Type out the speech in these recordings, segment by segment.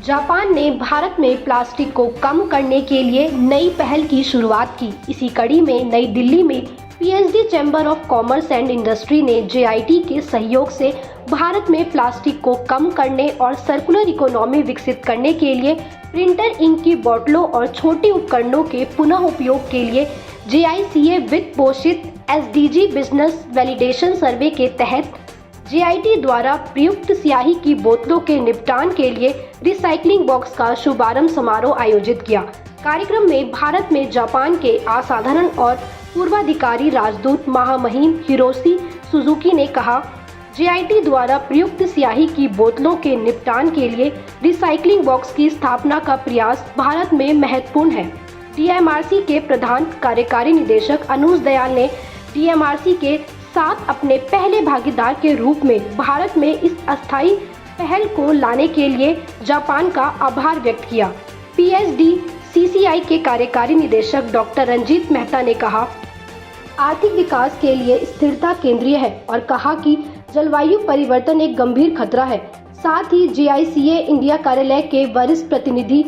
Japan ने भारत में plastic को कम करने के लिए नई पहल की शुरुआत की। इसी कड़ी में नई दिल्ली में PhD chamber of commerce and industry ने जेआईटी के सहयोग से भारत में प्लास्टिक को कम करने और सर्कुलर इकोनॉमी विकसित करने के लिए प्रिंटर इंक की बोतलों और छोटे उपकरणों के पुनः उपयोग के लिए जेआईसीए वित्त पोषित एसडीजी बिजनेस वैलिडेशन सर्वे के तहत जेआईटी द्वारा प्रयुक्त स्याही की बोतलों के निपटान के लिए रिसाइकलिंग बॉक्स का शुभारंभ समारोह आयोजित किया। कार्यक्रम में भारत में जापान के असाधारण और पूर्वाधिकारी राजदूत महामहिम हिरोशी सुजुकी ने कहा, जेआईटी द्वारा प्रयुक्त स्याही की बोतलों के निपटान के लिए रिसाइकलिंग बॉक्स की स्थापना का प्रयास भारत में महत्वपूर्ण है। डीएमआरसी के प्रधान कार्यकारी निदेशक अनुज दयाल ने डीएमआरसी के साथ अपने पहले भागीदार के रूप में भारत में इस अस्थायी पहल को लाने के लिए जापान का आभार व्यक्त किया। पीएचडी सीसीआई के कार्यकारी निदेशक डॉक्टर रंजीत मेहता ने कहा, आर्थिक विकास के लिए स्थिरता केंद्रीय है और कहा कि जलवायु परिवर्तन एक गंभीर खतरा है। साथ ही जेआईसीए इंडिया कार्यालय के वरिष्ठ प्रतिनिधि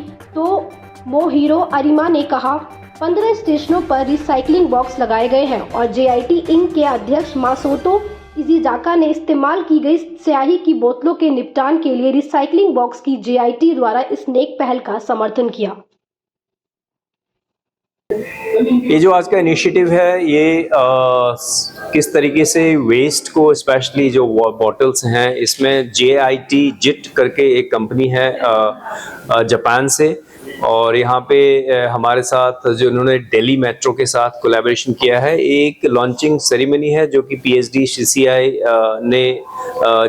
मोहिरो अरिमा ने कहा, 15 स्टेशनों पर रिसाइकलिंग बॉक्स लगाए गए हैं और जेआईटी इंक के अध्यक्ष मासोतो इजिजाका ने इस्तेमाल की गई स्याही की बोतलों के निपटान के लिए रिसाइकलिंग बॉक्स की जेआईटी द्वारा इस नेक पहल का समर्थन किया। ये जो आज का इनिशिएटिव है ये किस तरीके से वेस्ट को, स्पेशली जो बॉटल्स हैं, इसमें जेआईटी जिट करके एक कंपनी है जापान से, और यहाँ पे हमारे साथ जो उन्होंने दिल्ली मेट्रो के साथ कोलैबोरेशन किया है, एक लॉन्चिंग सेरेमनी है जो कि पीएचडी सीसीआई ने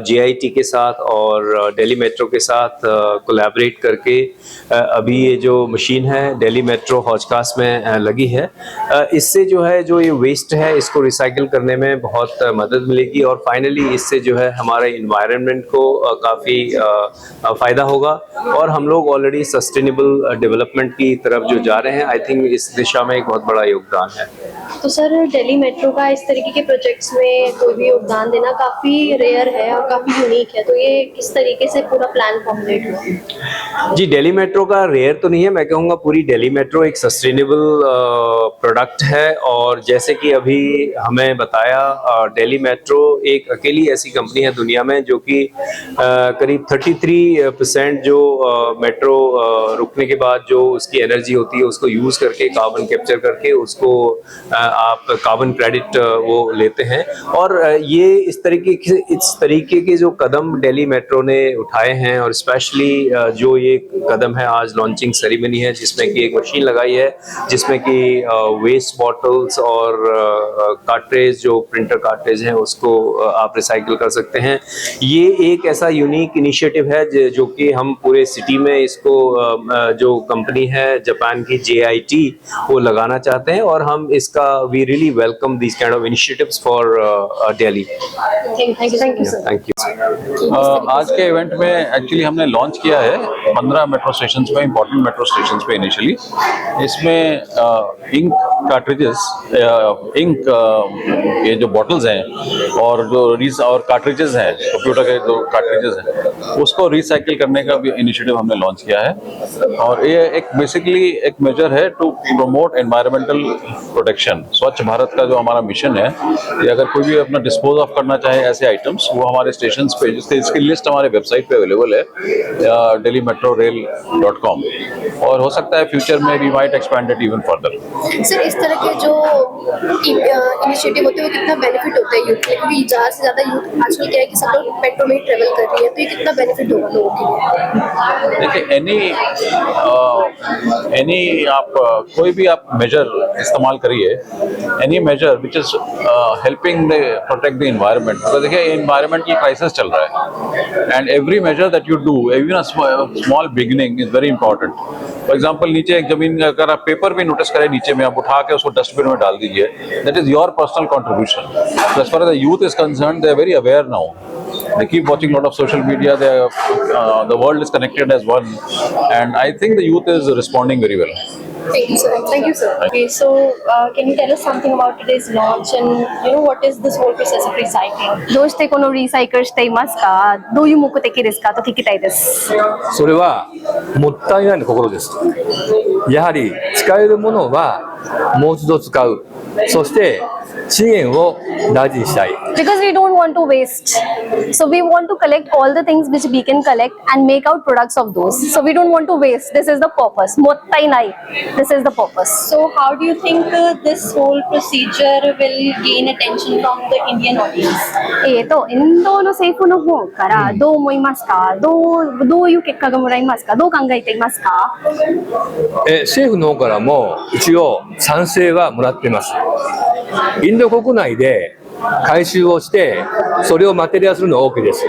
जेआईटी के साथ और दिल्ली मेट्रो के साथ कोलैबोरेट करके अभी ये जो मशीन है दिल्ली मेट्रो हौजखास में लगी है। इससे जो है जो ये वेस्ट है इसको रिसाइकिल करने में बहुत मदद मिलेगी और फाइनली इससे जो है हमारे इन्वायरमेंट को काफ़ी फ़ायदा होगा और हम लोग ऑलरेडी सस्टेनेबल डेवलपमेंट की तरफ जो जा रहे हैं, आई थिंक इस दिशा में एक बहुत बड़ा योगदान है। तो सर, दिल्ली मेट्रो का इस तरीके के प्रोजेक्ट्स में कोई भी योगदान देना काफ़ी रेयर है और काफ़ी यूनिक है, तो ये किस तरीके से पूरा प्लान फॉर्मुलेट हुआ? जी, दिल्ली मेट्रो का रेयर तो नहीं है, मैं कहूँगा पूरी दिल्ली मेट्रो एक सस्टेनेबल प्रोडक्ट है और जैसे कि अभी हमें बताया, दिल्ली मेट्रो एक अकेली ऐसी कंपनी है दुनिया में जो कि करीब 33% जो मेट्रो रुकने के बाद जो उसकी एनर्जी होती है उसको यूज़ करके, कार्बन कैप्चर करके उसको आप कार्बन क्रेडिट वो लेते हैं। और ये इस तरीके के जो कदम दिल्ली मेट्रो ने उठाए हैं और स्पेशली जो ये कदम है, आज लॉन्चिंग सेरेमनी है जिसमें कि एक मशीन लगाई है जिसमें कि वेस्ट बॉटल्स और कार्ट्रेज, जो प्रिंटर कार्ट्रेज हैं, उसको आप रिसाइकिल कर सकते हैं। ये एक ऐसा यूनिक इनिशिएटिव है जो कि हम पूरे सिटी में इसको जो कंपनी है जापान की जेआईटी वो लगाना चाहते हैं और हम इसका we really welcome this kind of initiatives for Delhi. Thank you. आज के इवेंट में एक्चुअली हमने लॉन्च किया है 15 मेट्रो स्टेशंस पे, इंपॉर्टेंट मेट्रो स्टेशंस पे इनिशियली। इसमें इंक कार्ट्रिजेस, इंक ये जो बॉटल्स हैं और जो और कार्ट्रिजेस हैं, कंप्यूटर के जो कार्ट्रिजेस हैं, उसको रिसाइकिल करने का भी इनिशिएटिव हमने लॉन्च किया है और ये एक बेसिकली एक मेजर है टू प्रमोट एनवायरमेंटल प्रोटेक्शन। स्वच्छ भारत का जो हमारा मिशन है, ये अगर कोई भी अपना डिस्पोज ऑफ करना चाहे ऐसे आइटम्स, वो हमारे स्टेशन पे, इसकी लिस्ट हमारे वेबसाइट पे अवेलेबल है delhimetrorail.com, और हो सकता है फ्यूचर में we might expand it even further. Sir, इस तरह के जो इनिशिएटिव होते हैं वो कितना बेनिफिट होता है यूथ, क्योंकि ज़्यादा से ज़्यादा यूथ आजकल क्या है कि सब लोग मेट्रो में ट्रेवल कर रही है, तो ये कितना बेनिफिट होगा लोगों के लिए? देखिए, एनी आप कोई भी आप मेजर इस्तेमाल करिए, any measure which is helping the protect the environment. तो देखिए, एनवायरनमेंट की क्राइसिस चल रहा है and every measure that you do, even a small beginning is very important. For example, नीचे एक जमीन, अगर आप पेपर भी नोटिस करें नीचे में, आप उठा के उसको डस्टबिन में डाल दीजिए, that is your personal contribution. As far as the youth is concern, they are very aware now, they keep watching a lot of social media, the world is connected as one, and I think the youth is responding very well. Thank you, sir. Thank you, sir. Okay, so can you tell us something about today's launch and what is this whole process of recycling? どうしてこのリサイクルしていますか？どういう目的ですかと聞きたいです。それはもったいないの心です。やはり使えるものはもう一度使う。そして資源を大事にしたい。Because we don't want to waste. So we want to collect all the things which we can collect and make out products of those. So we don't want to waste. This is the purpose. もったいない。This is the purpose. So how do you think this whole procedure will gain attention from the Indian audience? インドの政府の方からどう思いますか？どういう結果がもらえますか？どう考えていますか？政府の方からも一応賛成はもらっています。インド国内で回収をしてそれをマテリアルするのは OK です。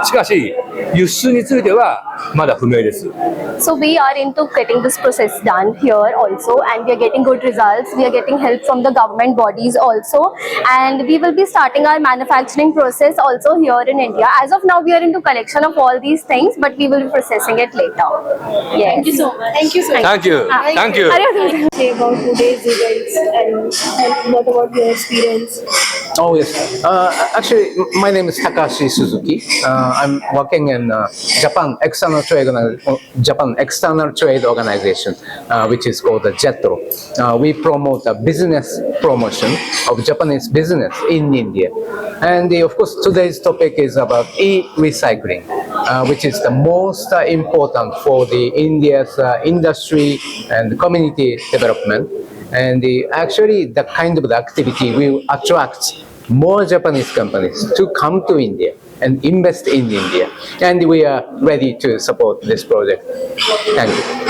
しかし輸出についてはまだ不明です。So we are into getting this process done here also, and we are getting good results. We are getting help from the government bodies also, and we will be starting our manufacturing process also here in India. As of now, we are into collection of all these things, but we will be processing it later. Yes. Thank you so much. Thank you, sir. Thank you. Thank you. ありがとうございます。 Say about today's events and what about your experience? Oh yes. Actually, my name is Takashi Suzuki. I'm working in Japan External Trade Organization, which is called the JETRO. We promote a business promotion of Japanese business in India, and of course today's topic is about e-recycling, which is the most important for the India's industry and community development. And actually, the kind of the activity will attract more Japanese companies to come to India and invest in India. And we are ready to support this project. Thank you.